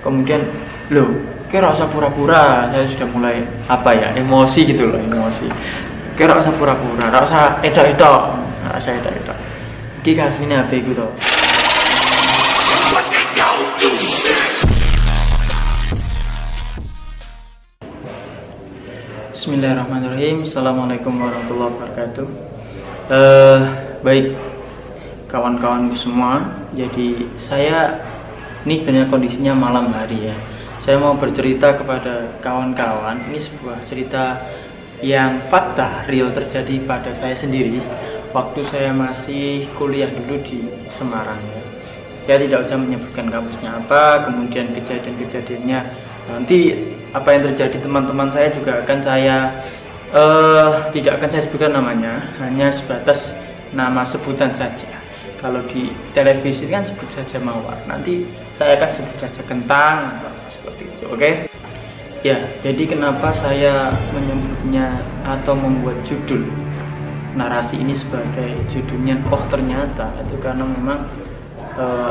Kemudian loh, kira usah pura-pura, saya sudah mulai emosi gitu loh, emosi. Kira usah pura-pura, usah edok-edok, usah edok-edok. Iki kasine HP ku to. Bismillahirrahmanirrahim. Assalamualaikum warahmatullahi wabarakatuh. Baik kawan-kawanku semua. Jadi ini sebenarnya kondisinya malam hari ya. Saya mau bercerita kepada kawan-kawan. Ini sebuah cerita yang fakta real terjadi pada saya sendiri waktu saya masih kuliah dulu di Semarang ya. Saya tidak usah menyebutkan kampusnya apa, kemudian kejadian-kejadiannya nanti apa yang terjadi teman-teman saya juga akan tidak akan saya sebutkan namanya, hanya sebatas nama sebutan saja. Kalau di televisi kan sebut saja Mawar, nanti saya akan sebut saja Kentang atau seperti itu, oke? Ya, jadi kenapa saya menyebutnya atau membuat judul narasi ini sebagai judulnya "Oh Ternyata", itu karena memang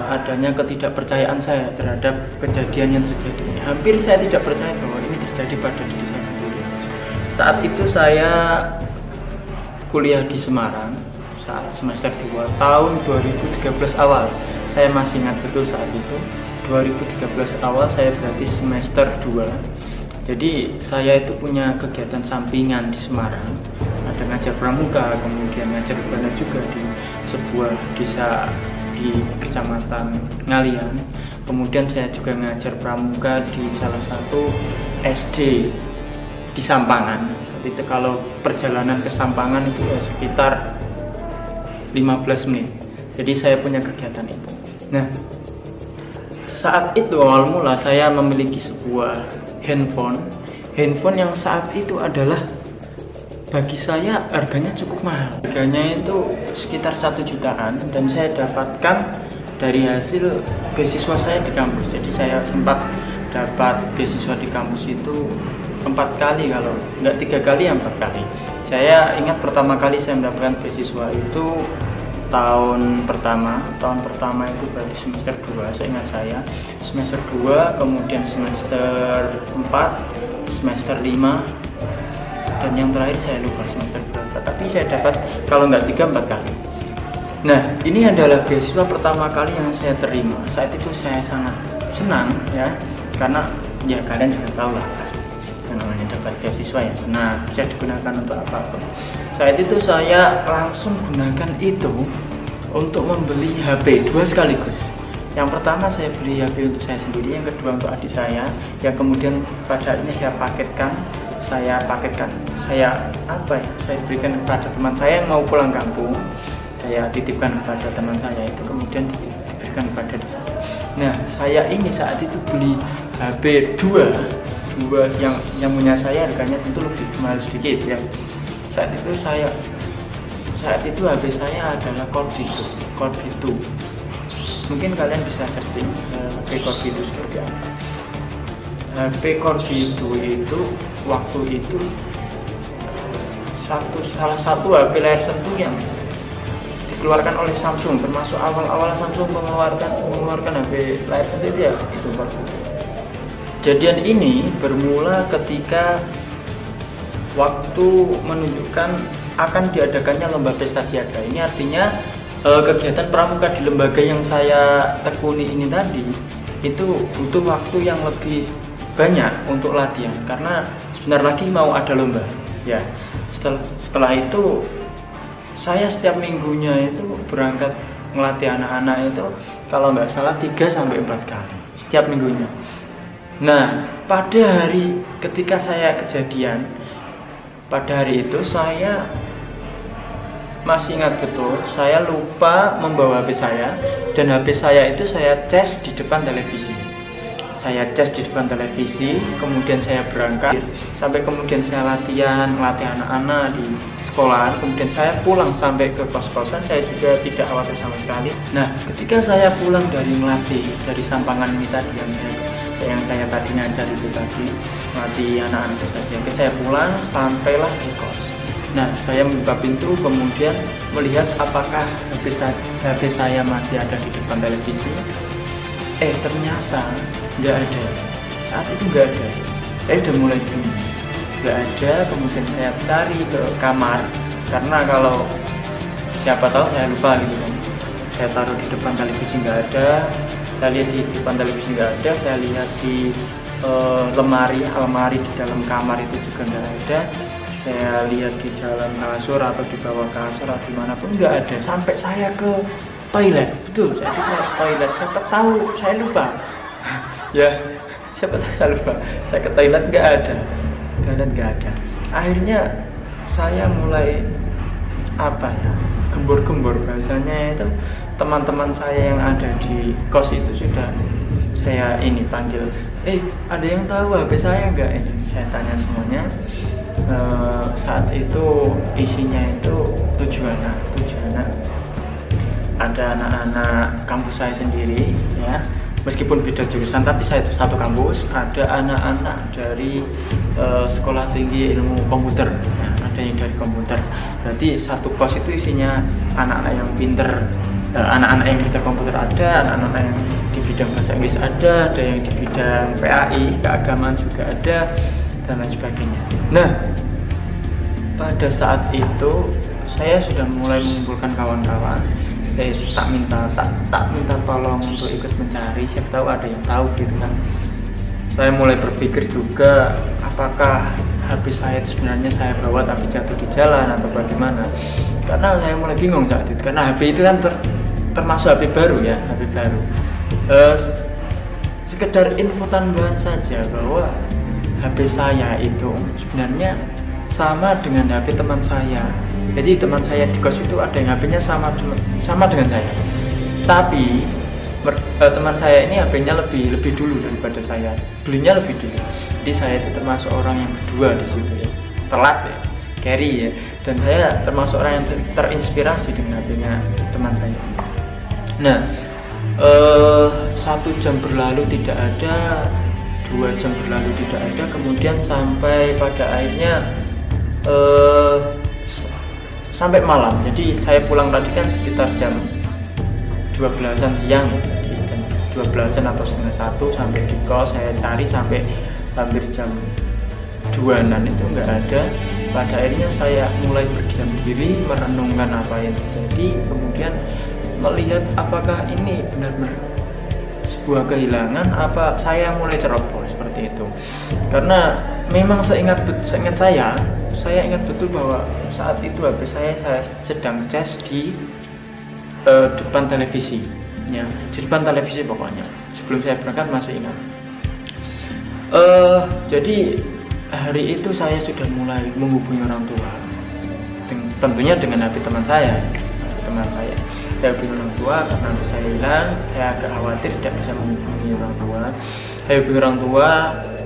adanya ketidakpercayaan saya terhadap kejadian yang terjadi ini. Hampir saya tidak percaya bahwa ini terjadi pada diri saya sendiri. Saat itu saya kuliah di Semarang saat semester 2 tahun 2013 awal. Saya masih ingat betul saat itu 2013 awal, saya berarti semester 2. Jadi saya itu punya kegiatan sampingan di Semarang, ada ngajar pramuka, kemudian ngajar rebana juga di sebuah desa di kecamatan Ngalian. Kemudian saya juga ngajar pramuka di salah satu SD di Sampangan. Itu kalau perjalanan ke Sampangan itu ya sekitar 15 menit. Jadi saya punya kegiatan itu. Nah, saat itu awal mula saya memiliki sebuah handphone yang saat itu adalah bagi saya harganya cukup mahal. Harganya itu sekitar 1 jutaan dan saya dapatkan dari hasil beasiswa saya di kampus. Jadi saya sempat dapat beasiswa di kampus itu 4 kali, kalau enggak 3 kali ya 4 kali. Saya ingat pertama kali saya mendapatkan beasiswa itu tahun pertama itu berarti semester 2, saya ingat semester 2, kemudian semester 4, semester 5, dan yang terakhir saya lupa semester berapa, tapi saya dapat kalau nggak 3-4 kali. Nah, ini adalah beasiswa pertama kali yang saya terima. Saat itu saya sangat senang ya, karena ya kalian juga tahu lah yang namanya dapat beasiswa ya senang, bisa digunakan untuk apapun. Saat itu saya langsung gunakan itu untuk membeli HP 2 sekaligus. Yang pertama saya beli HP untuk saya sendiri, yang kedua untuk adik saya, yang kemudian pada akhirnya saya berikan kepada teman saya yang mau pulang kampung. Saya titipkan kepada teman saya itu, kemudian diberikan kepada adik saya. Nah, saya ini saat itu beli HP 2 yang punya saya harganya tentu lebih mahal sedikit ya. Saat itu HP saya adalah Corvito. Mungkin kalian bisa searching HP Corvito seperti apa. HP Corvito itu waktu itu salah satu HP layar sentuh yang dikeluarkan oleh Samsung, termasuk awal-awal Samsung mengeluarkan HP layar sentuh itu ya itu Corvito. Kejadian ini bermula ketika waktu menunjukkan akan diadakannya lomba prestasi siaga. Ini artinya kegiatan pramuka di lembaga yang saya tekuni ini tadi itu butuh waktu yang lebih banyak untuk latihan karena sebentar lagi mau ada lomba ya. Setelah itu saya setiap minggunya itu berangkat melatih anak-anak itu kalau nggak salah 3-4 kali setiap minggunya. Nah, pada hari ketika saya kejadian, pada hari itu saya masih ingat betul, saya lupa membawa HP saya, dan HP saya itu saya cas di depan televisi. Kemudian saya berangkat, sampai kemudian saya melatih anak-anak di sekolah, kemudian saya pulang sampai ke kos-kosan, saya juga tidak khawatir sama sekali. Nah, ketika saya pulang dari dari Sampangan ini tadi yang saya tadi ngajar itu tadi, melatih anak-anak prestasi, saya pulang sampailah di kos. Nah, saya membuka pintu, kemudian melihat apakah HP saya masih ada di depan televisi. Ternyata nggak ada. Saat itu nggak ada. Saya udah mulai bingung, nggak ada. Kemudian saya cari ke kamar, karena kalau siapa tahu saya lupa gitu kan. Saya taruh di depan televisi nggak ada, saya lihat di depan televisi nggak ada, saya lihat di almari di dalam kamar itu juga nggak ada, saya lihat di dalam kasur atau di bawah kasur atau dimanapun nggak ada, sampai saya ke toilet. Betul, saya ke toilet, saya tahu saya lupa ya, siapa tahu saya lupa, saya ke toilet nggak ada, akhirnya saya mulai gembor-gembor bahasanya itu. Teman-teman saya yang ada di kos itu sudah saya panggil, ada yang tahu HP saya nggak? Saya tanya semuanya. Saat itu isinya itu tujuan. Ada anak-anak kampus saya sendiri ya, meskipun beda jurusan tapi saya itu satu kampus. Ada anak-anak dari sekolah tinggi ilmu komputer ya, ada yang dari komputer. Berarti satu kos itu isinya anak-anak yang pinter, anak-anak yang di komputer ada, anak-anak yang di bidang bahasa Inggris ada yang di bidang PAI, keagamaan juga ada, dan lain sebagainya. Nah, pada saat itu saya sudah mulai mengumpulkan kawan-kawan. Tak minta tolong untuk ikut mencari, siapa tahu ada yang tahu gitu kan. Saya mulai berpikir juga, apakah HP saya itu sebenarnya saya bawa tapi jatuh di jalan atau bagaimana. Karena saya mulai bingung saat itu, karena HP itu kan termasuk HP baru ya, HP baru. Sekedar info tambahan saja bahwa HP saya itu sebenarnya sama dengan HP teman saya. Jadi teman saya di kos itu ada yang HP-nya sama dengan saya. Tapi teman saya ini HP-nya lebih dulu daripada saya. Belinya lebih dulu. Jadi saya itu termasuk orang yang kedua di situ ya. Telat ya, carry ya. Dan saya termasuk orang yang terinspirasi dengan HP-nya teman saya. Nah, 1 jam berlalu tidak ada, 2 jam berlalu tidak ada, kemudian sampai pada akhirnya sampai malam. Jadi saya pulang tadi kan sekitar jam 12-an siang, jam 12-an atau setengah 1 sampai di kos. Saya cari sampai hampir jam 2-an itu nggak ada. Pada akhirnya saya mulai berdiam diri, merenungkan apa yang terjadi, kemudian melihat apakah ini benar-benar sebuah kehilangan, apa saya mulai ceroboh seperti itu. Karena memang saya ingat betul bahwa saat itu HP saya sedang cas di depan televisi ya, di depan televisi pokoknya. Sebelum saya berangkat masih ingat. Jadi hari itu saya sudah mulai menghubungi orang tua, tentunya dengan HP teman saya. Saya hubungi orang tua karena HP saya hilang. Saya agak khawatir tidak bisa menghubungi orang tua. Saya hubungi orang tua,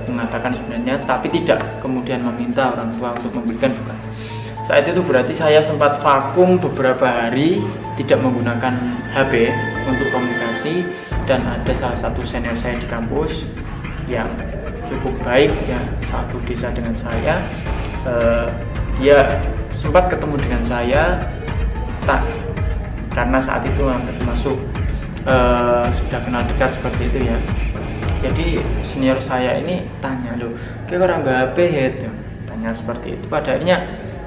mengatakan sebenarnya, tapi tidak kemudian meminta orang tua untuk membelikan, bukan. Saat itu berarti saya sempat vakum beberapa hari, tidak menggunakan HP untuk komunikasi. Dan ada salah satu senior saya di kampus yang cukup baik ya, satu desa dengan saya. Dia sempat ketemu dengan saya, karena saat itu termasuk sudah kenal dekat seperti itu ya. Jadi senior saya ini tanya, loh, kayak orang nggak HP ya, tanya seperti itu. Pada akhirnya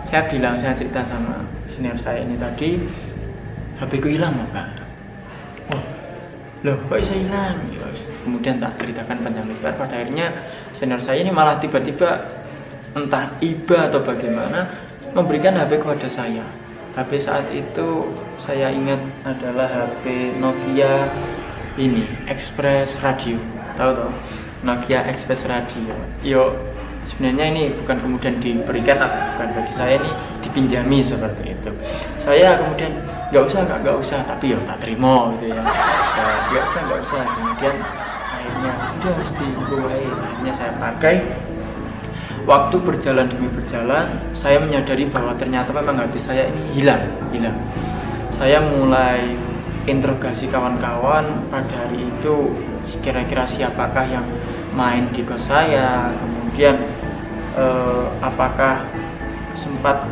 saya cerita sama senior saya ini tadi, HP ku hilang Pak. Oh, loh kok bisa hilang? Kemudian tak ceritakan panjang lebar. Pada akhirnya senior saya ini malah tiba-tiba entah iba atau bagaimana memberikan HP kepada saya. HP saat itu saya ingat adalah HP Nokia ini, Express Radio. Tahu toh? Nokia Express Radio. Yo, sebenarnya ini bukan kemudian diberikan atau bukan, bagi saya ini dipinjami seperti itu. Saya kemudian nggak usah, tapi ya tak terima gitu ya. Nggak usah. Kemudian akhirnya udah harus dimulai. Akhirnya saya pakai. Waktu berjalan demi berjalan, saya menyadari bahwa ternyata memang HP saya ini hilang. Saya mulai interogasi kawan-kawan pada hari itu, kira-kira siapakah yang main di kos saya, kemudian apakah sempat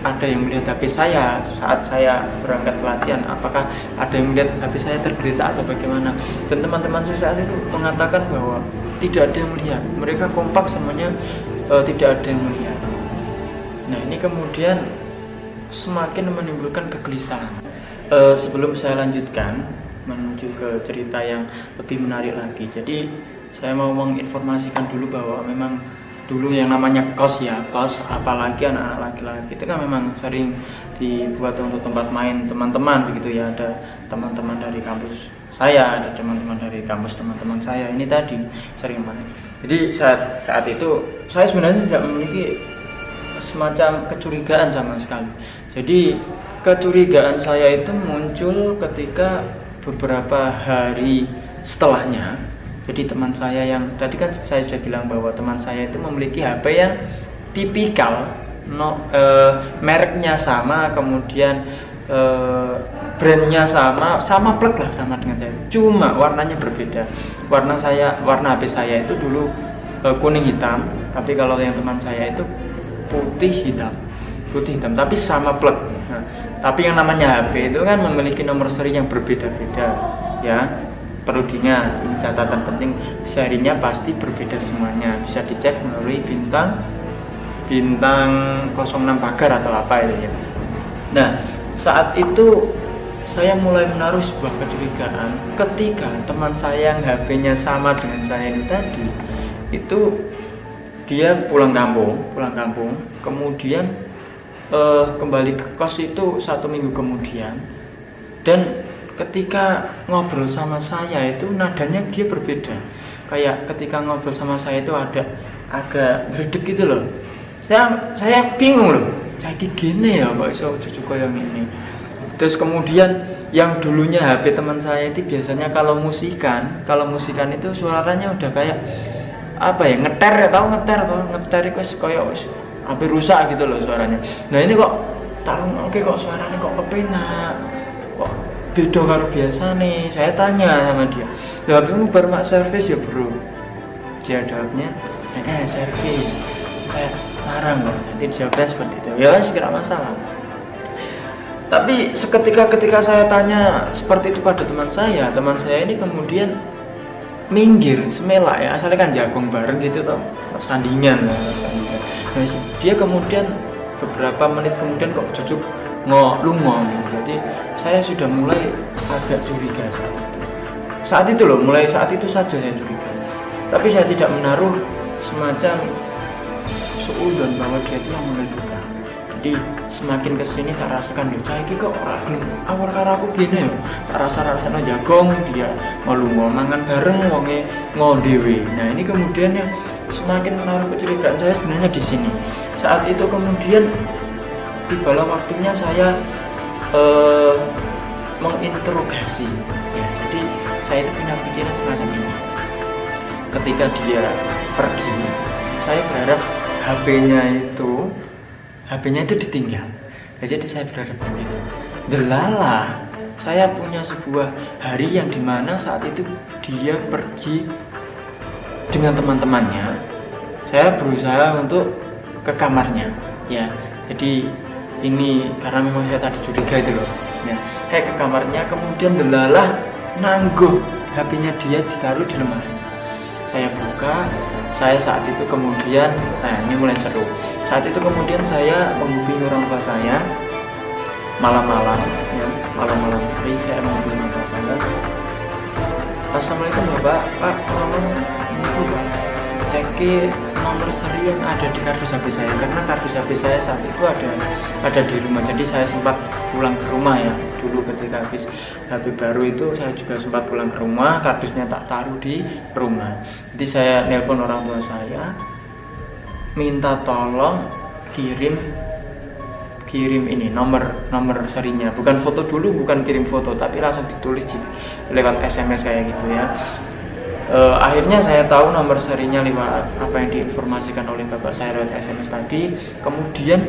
ada yang melihat HP saya saat saya berangkat latihan, apakah ada yang melihat HP saya tergeletak atau bagaimana. Dan teman-teman saya saat itu mengatakan bahwa tidak ada yang melihat, mereka kompak semuanya, tidak ada yang melihat. Nah ini kemudian semakin menimbulkan kegelisahan. Sebelum saya lanjutkan menuju ke cerita yang lebih menarik lagi, jadi saya mau menginformasikan dulu bahwa memang dulu yang namanya kos ya, kos apalagi anak-anak laki-laki itu kan memang sering dibuat untuk tempat main teman-teman begitu ya. Ada teman-teman dari kampus saya, ada teman-teman dari kampus teman-teman saya ini tadi sering main. Jadi saat itu saya sebenarnya tidak memiliki semacam kecurigaan sama sekali. Jadi kecurigaan saya itu muncul ketika beberapa hari setelahnya. Jadi teman saya yang tadi kan saya sudah bilang bahwa teman saya itu memiliki HP yang tipikal, mereknya sama, kemudian brandnya sama plek lah sama dengan saya. Cuma warnanya berbeda. Warna HP saya itu dulu kuning hitam, tapi kalau yang teman saya itu putih hitam, tapi sama plek. Nah, tapi yang namanya HP itu kan memiliki nomor seri yang berbeda-beda, ya. Perlu diingat, ini catatan penting, serinya pasti berbeda semuanya. Bisa dicek melalui bintang 06 pagar atau apa itu ya. Nah, saat itu saya mulai menaruh sebuah kecurigaan ketika teman saya yang HP-nya sama dengan saya ini tadi, itu dia pulang kampung, kemudian kembali ke kos itu 1 minggu kemudian, dan ketika ngobrol sama saya itu nadanya dia berbeda. Kayak ketika ngobrol sama saya itu ada agak gredeg gitu loh. Saya bingung loh. Jadi gini ya kok iso cucu yang ini. Terus kemudian yang dulunya HP teman saya itu biasanya kalau musikan itu suaranya udah kayak apa ya, ngeter itu kayak hampir rusak gitu loh suaranya. Nah ini kok oke kok suaranya kok kepenak, kok beda kalau biasa nih. Saya tanya sama dia, HP-mu baru mak servis ya bro? Dia jawabnya, servis. Kayak larang loh. Nanti jawabnya seperti itu. Ya segera masalah. Tapi seketika ketika saya tanya seperti itu pada teman saya ini kemudian minggir, semelak ya, asalnya kan jagung bareng gitu toh, sandingan. Nah, dia kemudian beberapa menit kemudian kok cucuk ngomong gitu. Jadi saya sudah mulai agak curiga saat itu loh, mulai saat itu saja saya curiga. Tapi saya tidak menaruh semacam suudzon bahwa dia itu yang menentukan. Jadi semakin kesini tak rasakan dia ini kok awal karo aku gini ya, tak rasa-rasanya jagong dia malu mangan bareng wonge ngondewe. Nah ini kemudian yang semakin menaruh kecurigaan saya sebenarnya di sini. Saat itu kemudian tibalah waktunya saya menginterogasi ya. Jadi saya itu punya pikiran semacam ini. Ketika dia pergi, saya berharap HP-nya itu ditinggal. Jadi saya berharap begitu. Delala, saya punya sebuah hari yang dimana saat itu dia pergi dengan teman-temannya. Saya berusaha untuk ke kamarnya ya. Jadi ini karena memang saya tadi curiga itu loh ya. Saya ke kamarnya, kemudian delalah nangguh HP-nya dia ditaruh di lemari. Saya buka, saya saat itu kemudian, nah ini mulai seru. Saat itu kemudian saya menghubungi orang tua saya malam-malam ya, malam-malam hari saya menghubungi orang tua saya. Assalamualaikum Bapak, Pak, tolong ini Pak, cek nomor seri yang ada di kardus HP saya, karena kardus HP saya saat itu ada di rumah. Jadi saya sempat pulang ke rumah ya, dulu ketika habis HP baru itu saya juga sempat pulang ke rumah, kardusnya tak taruh di rumah. Jadi saya nelpon orang tua saya, minta tolong kirim ini nomor serinya, bukan foto dulu, bukan kirim foto, tapi langsung ditulis lewat SMS kayak gitu ya. Akhirnya saya tahu nomor serinya lewat apa yang diinformasikan oleh bapak saya lewat SMS tadi. Kemudian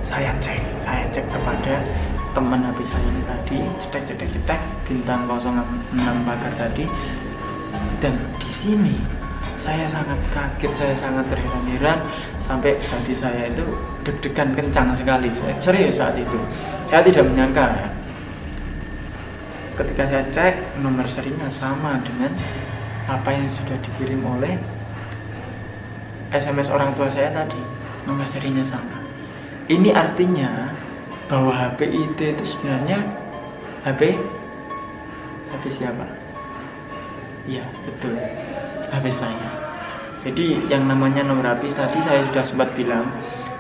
saya cek kepada teman HP saya ini tadi, cetek bintang 06 pagar tadi, dan di sini saya sangat kaget, saya sangat terheran-heran, sampai hati saya itu deg-degan kencang sekali. Saya serius saat itu, saya tidak menyangka ya. Ketika saya cek, nomor serinya sama dengan apa yang sudah dikirim oleh SMS orang tua saya tadi, nomor serinya sama. Ini artinya bahwa HP itu sebenarnya HP siapa? Iya, betul, HP saya. Jadi yang namanya nomor HP tadi saya sudah sempat bilang,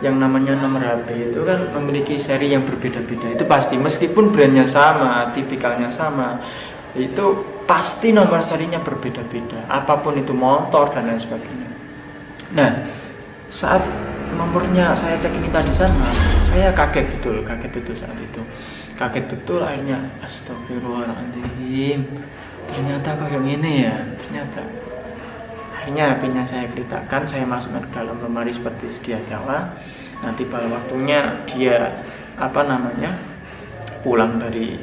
yang namanya nomor HP itu kan memiliki seri yang berbeda-beda. Itu pasti, meskipun brandnya sama, tipikalnya sama, itu pasti nomor serinya berbeda-beda. Apapun itu, motor dan lain sebagainya. Nah, saat nomornya saya cek ini tadi sama, saya kaget betul saat itu. Kaget betul, akhirnya astagfirullahaladzim. Ternyata kayak gini ya, ternyata. Akhirnya HP-nya saya geritakan, saya masukkan ke dalam lemari seperti sedia kala. Nanti pada waktunya dia pulang dari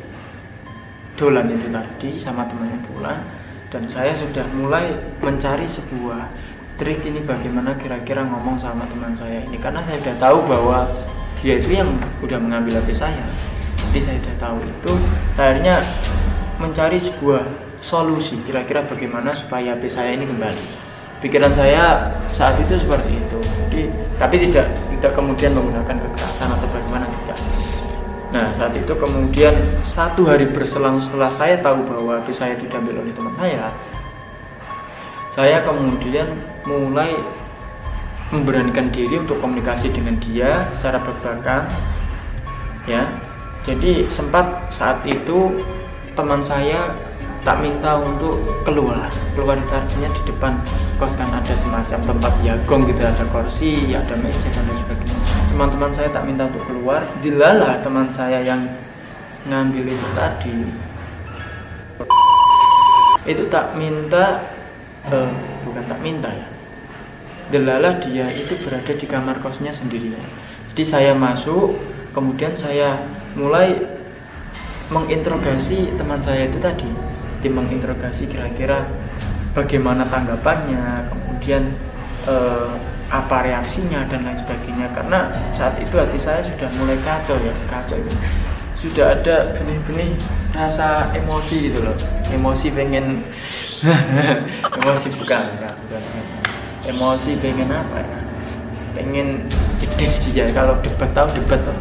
dolan itu tadi sama temannya pulang, dan saya sudah mulai mencari sebuah trik ini bagaimana kira-kira ngomong sama teman saya ini, karena saya sudah tahu bahwa dia itu yang udah mengambil HP saya. Jadi saya sudah tahu itu, akhirnya mencari sebuah solusi kira-kira bagaimana supaya HP saya ini kembali. Pikiran saya saat itu seperti itu. Jadi, tapi tidak kemudian menggunakan kekerasan atau bagaimana, tidak. Nah, saat itu kemudian 1 hari berselang setelah saya tahu bahwa HP saya diambil oleh teman saya kemudian mulai memberanikan diri untuk komunikasi dengan dia secara berbakan, ya. Jadi sempat saat itu teman saya tak minta untuk keluar itu artinya di depan kos kan ada semacam tempat jagong gitu, ada kursi, ada meja dan lain sebagainya. Teman-teman saya tak minta untuk keluar, dilalah teman saya yang ngambil itu tadi itu tak minta, bukan tak minta ya, delalah dia itu berada di kamar kosnya sendirian. Jadi saya masuk, kemudian saya mulai menginterogasi teman saya itu tadi, menginterogasi kira-kira bagaimana tanggapannya, kemudian apa reaksinya dan lain sebagainya. Karena saat itu hati saya sudah mulai kacau ini. Sudah ada benih-benih rasa emosi gitu loh, emosi pengen emosi bukan, emosi pengen apa ya, pengen jedes dia. Kalau debat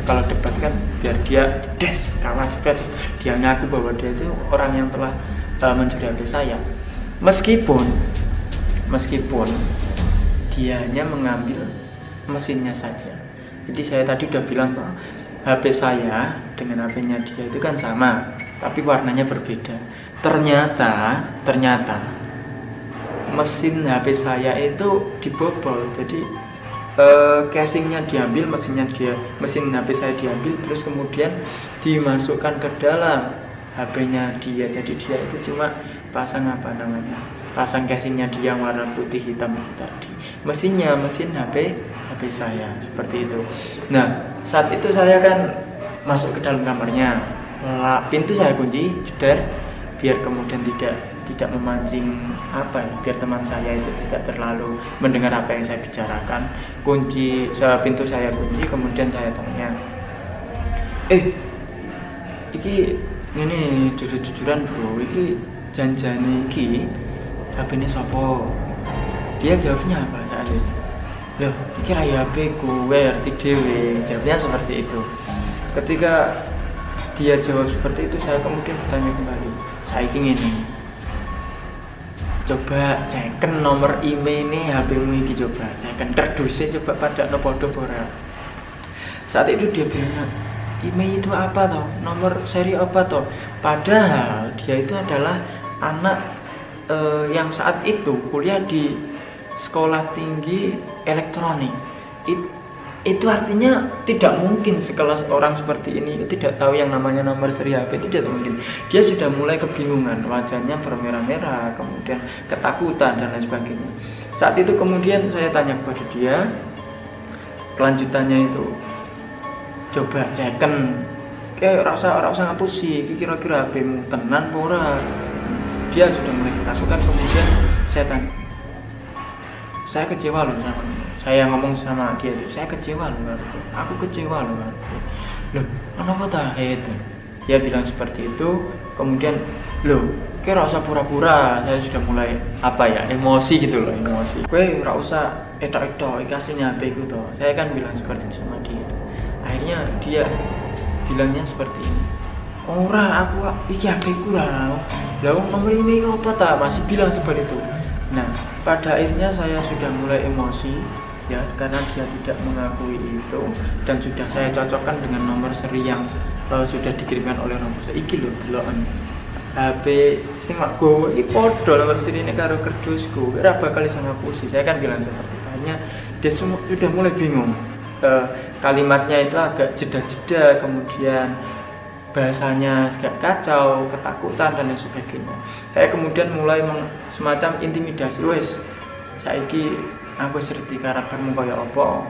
kalau debat kan biar dia jedes, kalah juga, terus dia ngaku bahwa dia itu orang yang telah mencuri HP saya, meskipun dia hanya mengambil mesinnya saja. Jadi saya tadi udah bilang bahwa HP saya dengan HP-nya dia itu kan sama, tapi warnanya berbeda. Ternyata mesin HP saya itu dibobol. Jadi casingnya diambil, mesin HP saya diambil, terus kemudian dimasukkan ke dalam HP-nya dia. Jadi dia itu cuma pasang pasang casingnya dia warna putih hitam itu tadi. Mesin HP saya seperti itu. Nah, saat itu saya kan masuk ke dalam kamarnya, pintu saya kunci, jeder, biar kemudian tidak memancing biar teman saya itu tidak terlalu mendengar apa yang saya bicarakan. Pintu saya kunci, kemudian saya tanya, ini jujur-jujuran bro, iki janjane iki HP-ne sapa? Dia jawabnya apa saat itu? Loh, iki ra HP gue, arti dhewe. Jawabnya seperti itu. Ketika dia jawab seperti itu, saya kemudian bertanya kembali, saiki ngene, coba ceken nomor email ini HP-mu iki, coba ceken terduse, coba pada podo ora. Saat itu dia bilang, email itu apa toh? Nomor seri apa toh? Padahal dia itu adalah anak yang saat itu kuliah di sekolah tinggi elektronik. Itu artinya tidak mungkin sekelas orang seperti ini tidak tahu yang namanya nomor seri HP, tidak mungkin. Dia sudah mulai kebingungan, wajahnya bermerah-merah, kemudian ketakutan dan lain sebagainya. Saat itu kemudian saya tanya kepada dia, kelanjutannya itu, coba ceken, kayak rasa ngapusi, kira-kira HP-mu tenan ora? Dia sudah mulai ketakutan. Kemudian saya tanya, saya kecewa loh sama, saya ngomong sama dia itu, saya kecewa loh, aku kecewa loh. Loh, kenapa tak itu? Dia bilang seperti itu. Kemudian, loh, kira usah pura-pura, saya sudah mulai emosi gitu loh, emosi. Gue nggak usah etok-etok, kasihnya HP itu toh. Saya kan bilang seperti itu sama dia. Akhirnya dia bilangnya seperti ini. Ora, aku iki HP ku lah. Lah nomor ini apa tak? Masih bilang seperti itu. Nah, pada akhirnya saya sudah mulai emosi ya, karena dia tidak mengakui itu, dan sudah saya cocokkan dengan nomor seri yang sudah dikirimkan oleh orang tua. Iki lho deloken HP sing mak gowo iki padha nomor serine karo kerdusku. Ora bakal iso ngapusi. Saya kan bilang seperti itu. Hanya dia sudah mulai bingung. Kalimatnya itu agak jeda-jeda, kemudian bahasanya agak kacau, ketakutan dan lain sebagainya. Saya kemudian mulai semacam intimidasi, wes saiki aku ngerti karaktermu kaya apa.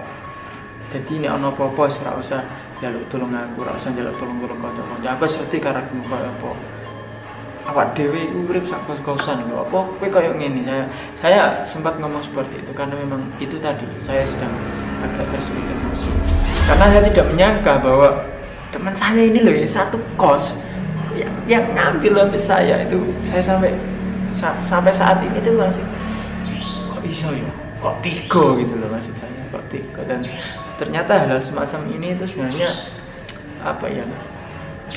Jadi nek ana apa-apa ora usah njaluk tolong aku, ora usah njaluk tolong kanca-kanca. Aku ngerti karaktermu kaya apa. Awak dhewe iku urip sak kos-kosan lho. Apa kowe kaya ngene? Saya sempat ngomong seperti itu karena memang itu tadi saya sedang agak tersulut emosi. Karena saya tidak menyangka bahwa teman saya ini loh satu kos yang ngambil HP saya itu. Saya sampai saat ini tuh masih kok iso ya, kok tiga gitu loh, maksud saya kok tiga. Dan ternyata hal semacam ini itu sebenarnya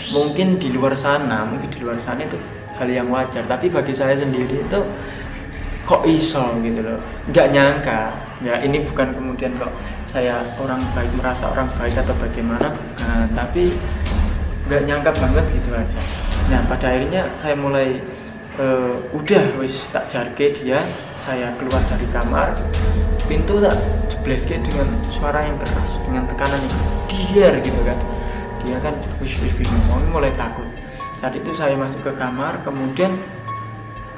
mungkin di luar sana itu hal yang wajar, tapi bagi saya sendiri itu kok iso gitu loh, nggak nyangka ya. Ini bukan kemudian kok saya orang baik, merasa orang baik atau bagaimana, bukan, tapi nggak nyangka banget gitu aja. Nah, pada akhirnya saya mulai udah wis tak jarke dia. Saya keluar dari kamar, pintu tak jebleske dengan suara yang keras, dengan tekanan yang diar gitu kan. Dia kan wis bingung, mulai takut. Saat itu saya masuk ke kamar, kemudian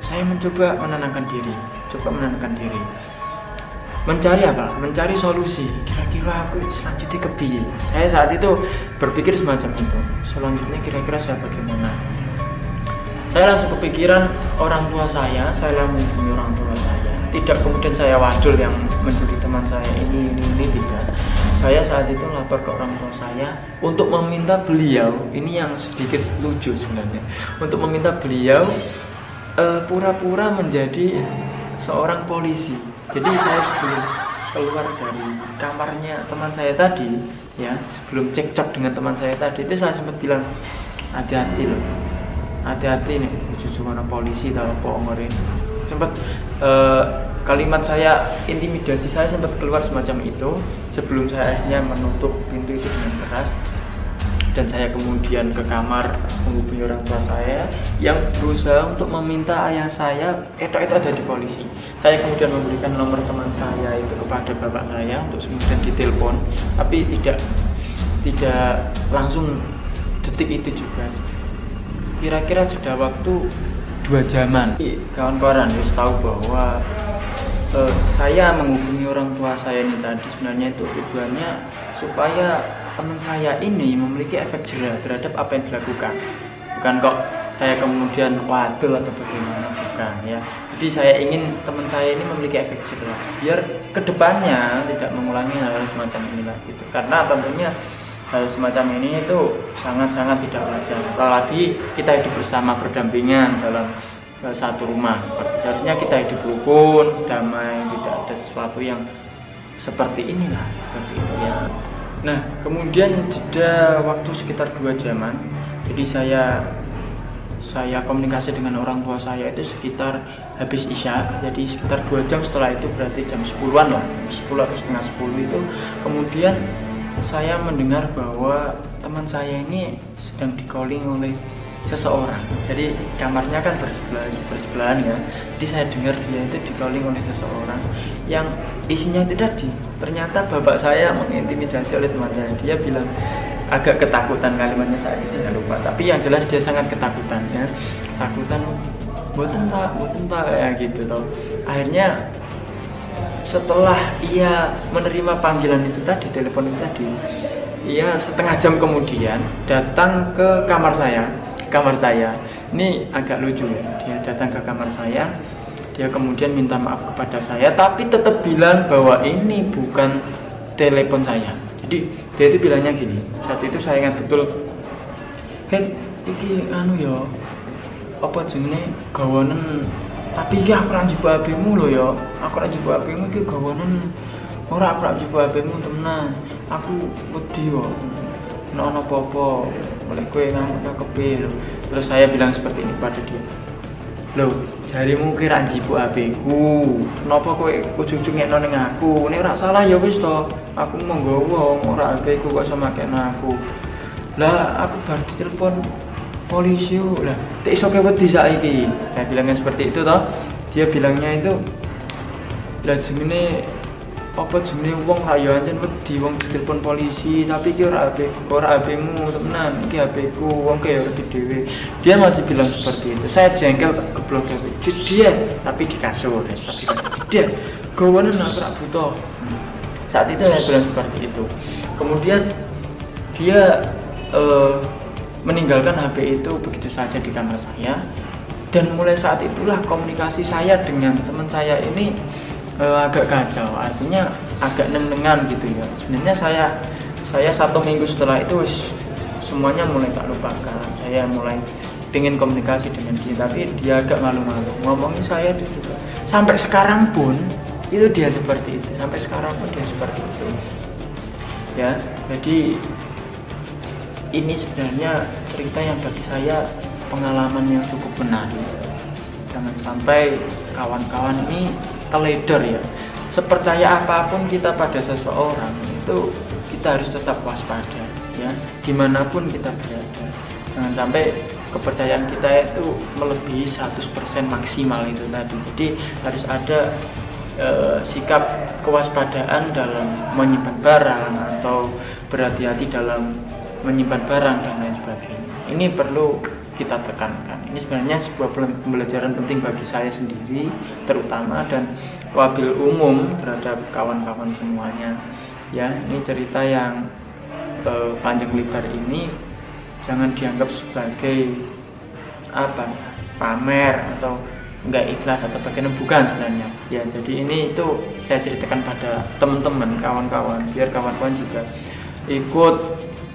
saya mencoba menenangkan diri. Mencari apa? Mencari solusi. Kira-kira aku selanjutnya kepiye? Saya saat itu berpikir semacam itu. Selanjutnya kira-kira saya bagaimana? Saya langsung kepikiran orang tua saya langsung menghubungi orang tua saya. Tidak kemudian saya wadul yang mencuri teman saya ini, tidak. Saya saat itu lapor ke orang tua saya untuk meminta beliau, ini yang sedikit lucu sebenarnya, untuk meminta beliau pura-pura menjadi seorang polisi. Jadi saya sebelum keluar dari kamarnya teman saya tadi ya, sebelum cekcok dengan teman saya tadi itu, saya sempat bilang hati-hati loh, hati-hati nih cucu mana polisi atau apa omorin. Sempat kalimat saya, intimidasi saya sempat keluar semacam itu sebelum saya akhirnya menutup pintu itu dengan keras. Dan saya kemudian ke kamar menghubungi orang tua saya yang berusaha untuk meminta ayah saya itu ada di polisi. Saya kemudian memberikan nomor teman saya itu kepada bapak saya untuk kemudian ditelepon, tapi tidak langsung detik itu juga. Kira-kira jeda waktu 2 jaman. Kawan-kawan harus tahu bahwa saya menghubungi orang tua saya ini tadi sebenarnya itu tujuannya supaya teman saya ini memiliki efek jerah terhadap apa yang dilakukan. Bukan kok saya kemudian wadul atau bagaimana, bukan ya. Jadi saya ingin teman saya ini memiliki efek jerah biar kedepannya tidak mengulangi hal semacam ini lagi. Karena tentunya hal semacam ini itu sangat-sangat tidak wajar. Apalagi kita hidup bersama, berdampingan dalam satu rumah. Harusnya kita hidup rukun, damai, tidak ada sesuatu yang seperti inilah, seperti itu ya. Nah, kemudian jeda waktu sekitar 2 jaman. Jadi saya komunikasi dengan orang tua saya itu sekitar habis isya. Jadi sekitar 2 jam setelah itu, berarti jam 10-an lah, 10 atau setengah 10 itu. Kemudian saya mendengar bahwa teman saya ini sedang di-calling oleh seseorang. Jadi kamarnya kan bersebelahan ya. Jadi saya dengar dia itu di-calling oleh seseorang yang isinya itu tadi, ternyata bapak saya mengintimidasi oleh teman saya. Dia bilang agak ketakutan, kalimatnya saya tidak lupa, tapi yang jelas dia sangat ketakutan ya. Ketakutan, boten pak kayak gitu toh. Akhirnya setelah ia menerima panggilan itu tadi, telepon itu tadi, ia setengah jam kemudian datang ke kamar saya. Ini agak lucu ya. Dia datang ke kamar saya. dia kemudian minta maaf kepada saya, tapi tetap bilang bahwa ini bukan telepon saya. Jadi dia itu bilangnya gini, saat itu saya ingat betul, kan iki anu ya apa jenenge gawanen, tapi iki aku ra njupuk HP-mu lho ya, aku ra njupuk HP-mu iki gawanen, ora aku ra njupuk HP-mu temenan, aku wedi kok nek ana apa-apa oleh kowe ngamuk kekepe lho. Terus saya bilang seperti ini pada dia, lho jarimu kira njupuk HP-ku, kenapa kowe ujug-ujug ngekno ning aku, nek ora salah ya wis to, aku monggo wong ora HP-ku kok sama kena aku. Lah aku baru ditelepon polisi lah, tak iso ke wedi saiki. Saya bilangnya seperti itu toh. Dia bilangnya itu, lah jenenge apa jenenge wong kaya ancen wedi wong ditelepon polisi, tapi iki ora HP-mu temenan, iki HP-ku, wong kaya wedi dhewe. Dia masih bilang seperti itu. Saya jengkel geblok dia, tapi di kasur, tapi dia gawanen aku ora butuh. Saat itu saya bilang seperti itu. Kemudian dia meninggalkan HP itu begitu saja di kamar saya, dan mulai saat itulah komunikasi saya dengan teman saya ini agak kacau, artinya agak nengan gitu ya. Sebenarnya saya 1 minggu setelah itu semuanya mulai tak lupakan. Saya mulai pengen komunikasi dengan dia, tapi dia agak malu-malu ngomongin saya itu juga. Sampai sekarang pun itu dia seperti itu, sampai sekarang pun dia seperti itu ya. Jadi ini sebenarnya cerita yang bagi saya pengalaman yang cukup menarik. Jangan sampai kawan-kawan ini teledor ya. Sepercaya apapun kita pada seseorang itu kita harus tetap waspada ya, dimanapun kita berada. Jangan sampai kepercayaan kita itu melebihi 100% maksimal itu tadi. Jadi harus ada sikap kewaspadaan dalam menyimpan barang atau berhati-hati dalam menyimpan barang dan lain sebagainya. Ini perlu kita tekankan. Ini sebenarnya sebuah pembelajaran penting bagi saya sendiri terutama, dan wabil umum terhadap kawan-kawan semuanya ya. Ini cerita yang panjang lebar ini jangan dianggap sebagai apa pamer atau enggak ikhlas atau bagaimana, bukan sebenarnya ya. Jadi ini itu saya ceritakan pada teman-teman, kawan-kawan, biar kawan-kawan juga ikut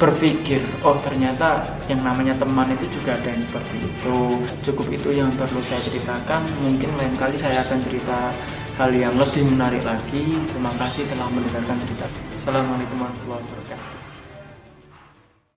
berpikir, oh ternyata yang namanya teman itu juga ada yang seperti itu. Cukup itu yang perlu saya ceritakan. Mungkin lain kali saya akan cerita hal yang lebih menarik lagi. Terima kasih telah mendengarkan cerita. Assalamualaikum warahmatullahi wabarakatuh.